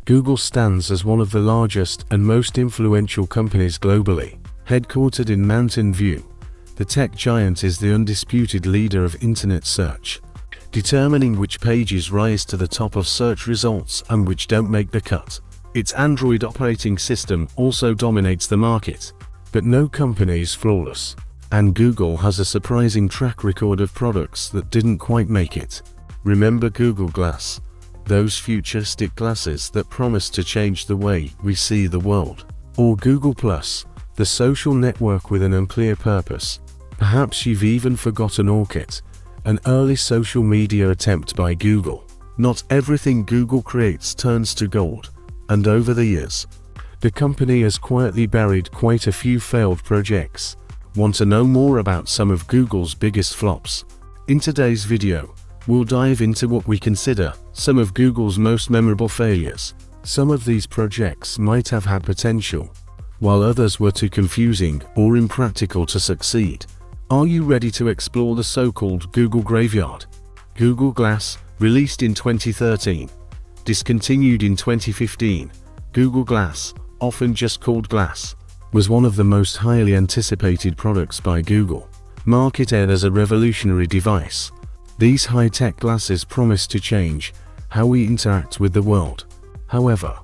Google stands as one of the largest and most influential companies globally. Headquartered in Mountain View, the tech giant is the undisputed leader of internet search, determining which pages rise to the top of search results and which don't make the cut. Its Android operating system also dominates the market. But no company is flawless, and Google has a surprising track record of products that didn't quite make it. Remember Google Glass? Those futuristic glasses that promise to change the way we see the world. Or Google+, the social network with an unclear purpose. Perhaps you've even forgotten Orkut, an early social media attempt by Google. Not everything Google creates turns to gold, and over the years, the company has quietly buried quite a few failed projects. Want to know more about some of Google's biggest flops? In today's video, we'll dive into what we consider some of Google's most memorable failures. Some of these projects might have had potential, while others were too confusing or impractical to succeed. Are you ready to explore the so-called Google graveyard? Google Glass, released in 2013, discontinued in 2015. Google Glass, often just called Glass, was one of the most highly anticipated products by Google, marketed as a revolutionary device. These high-tech glasses promised to change how we interact with the world. However,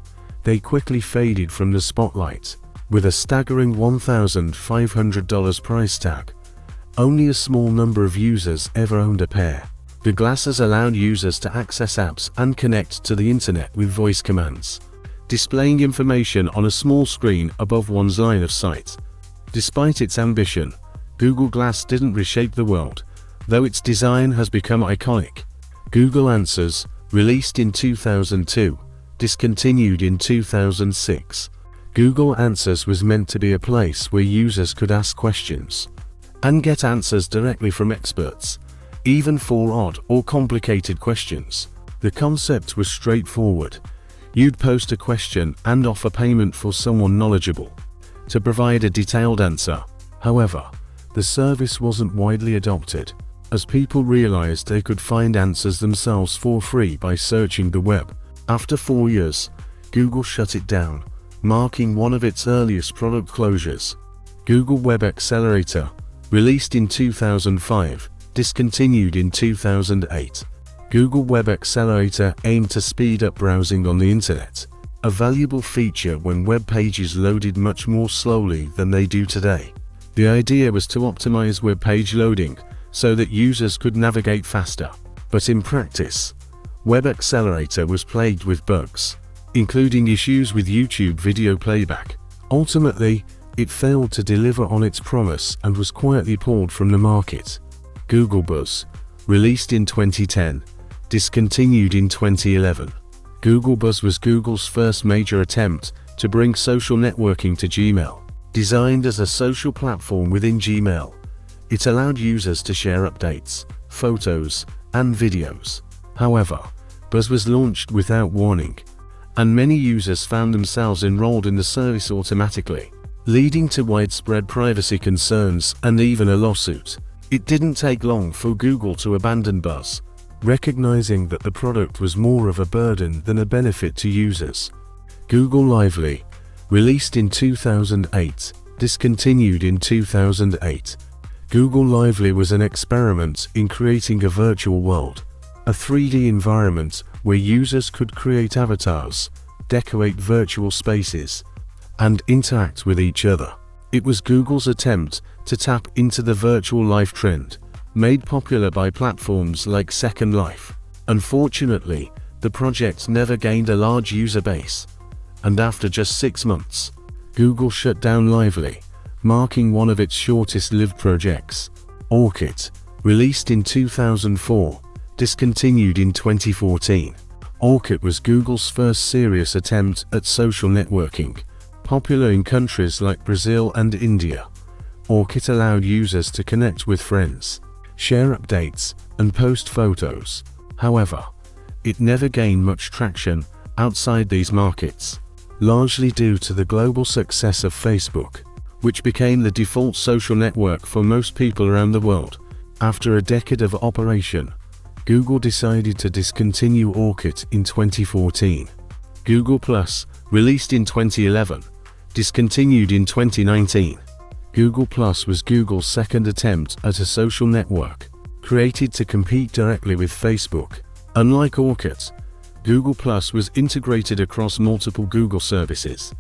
they quickly faded from the spotlight, with a staggering $1,500 price tag. Only a small number of users ever owned a pair. The glasses allowed users to access apps and connect to the internet with voice commands, displaying information on a small screen above one's line of sight. Despite its ambition, Google Glass didn't reshape the world, though its design has become iconic. Google Answers, released in 2002, discontinued in 2006. Google Answers was meant to be a place where users could ask questions and get answers directly from experts, even for odd or complicated questions. The concept was straightforward. You'd post a question and offer payment for someone knowledgeable to provide a detailed answer. However, the service wasn't widely adopted, as people realized they could find answers themselves for free by searching the web. After 4 years, Google shut it down, marking one of its earliest product closures. Google Web Accelerator, released in 2005, discontinued in 2008. Google Web Accelerator aimed to speed up browsing on the internet, a valuable feature when web pages loaded much more slowly than they do today. The idea was to optimize web page loading so that users could navigate faster. But in practice, Web Accelerator was plagued with bugs, including issues with YouTube video playback. Ultimately, it failed to deliver on its promise and was quietly pulled from the market. Google Buzz, released in 2010, discontinued in 2011. Google Buzz was Google's first major attempt to bring social networking to Gmail. Designed as a social platform within Gmail, it allowed users to share updates, photos, and videos. However, Buzz was launched without warning, and many users found themselves enrolled in the service automatically, leading to widespread privacy concerns and even a lawsuit. It didn't take long for Google to abandon Buzz, recognizing that the product was more of a burden than a benefit to users. Google Lively, released in 2008, discontinued in 2008. Google Lively was an experiment in creating a virtual world, a 3D environment where users could create avatars, decorate virtual spaces, and interact with each other. It was Google's attempt to tap into the virtual life trend, made popular by platforms like Second Life. Unfortunately, the project never gained a large user base, and after just 6 months, Google shut down Lively, marking one of its shortest-lived projects. Orkut, released in 2004, discontinued in 2014. Orkut was Google's first serious attempt at social networking. Popular in countries like Brazil and India, Orkut allowed users to connect with friends, share updates, and post photos. However, it never gained much traction outside these markets, largely due to the global success of Facebook, which became the default social network for most people around the world. After a decade of operation, Google decided to discontinue Orkut in 2014. Google+, released in 2011, discontinued in 2019. Google+ was Google's second attempt at a social network, created to compete directly with Facebook. Unlike Orkut, Google+ was integrated across multiple Google services,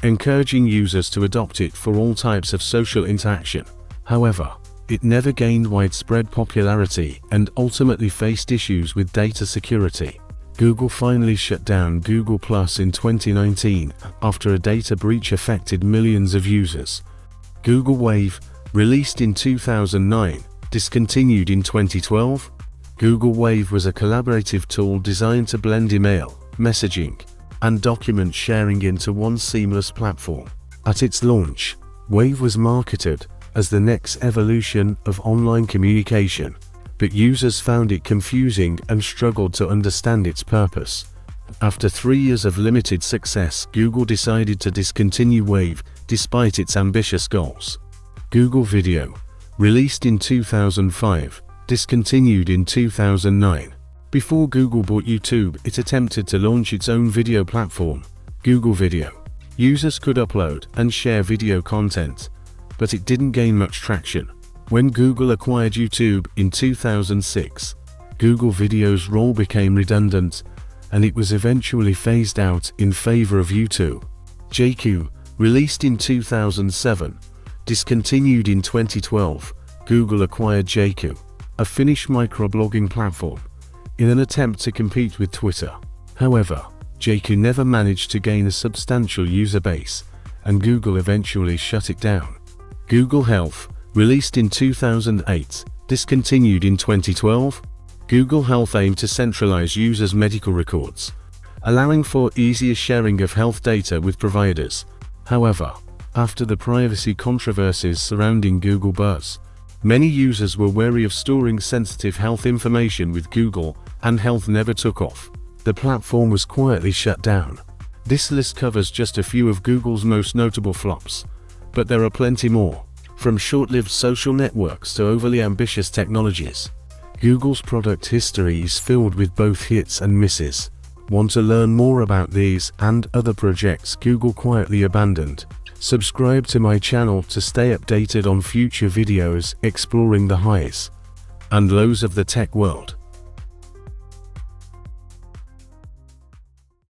encouraging users to adopt it for all types of social interaction. However, it never gained widespread popularity and ultimately faced issues with data security. Google finally shut down Google+ in 2019 after a data breach affected millions of users. Google Wave, released in 2009, discontinued in 2012. Google Wave was a collaborative tool designed to blend email, messaging, and document sharing into one seamless platform. At its launch, Wave was marketed as the next evolution of online communication, but users found it confusing and struggled to understand its purpose. After 3 years of limited success, Google decided to discontinue Wave despite its ambitious goals. Google Video, released in 2005, discontinued in 2009. Before Google bought YouTube, it attempted to launch its own video platform, Google Video. Users could upload and share video content, but it didn't gain much traction. When Google acquired YouTube in 2006, Google Video's role became redundant, and it was eventually phased out in favor of YouTube. JQ, released in 2007, discontinued in 2012. Google acquired JQ, a Finnish microblogging platform, in an attempt to compete with Twitter. However, JQ never managed to gain a substantial user base, and Google eventually shut it down. Google Health, released in 2008, discontinued in 2012. Google Health aimed to centralize users' medical records, allowing for easier sharing of health data with providers. However, after the privacy controversies surrounding Google Buzz, many users were wary of storing sensitive health information with Google, and Health never took off. The platform was quietly shut down. This list covers just a few of Google's most notable flops, but there are plenty more. From short-lived social networks to overly ambitious technologies, Google's product history is filled with both hits and misses. Want to learn more about these and other projects Google quietly abandoned? Subscribe to my channel to stay updated on future videos exploring the highs and lows of the tech world.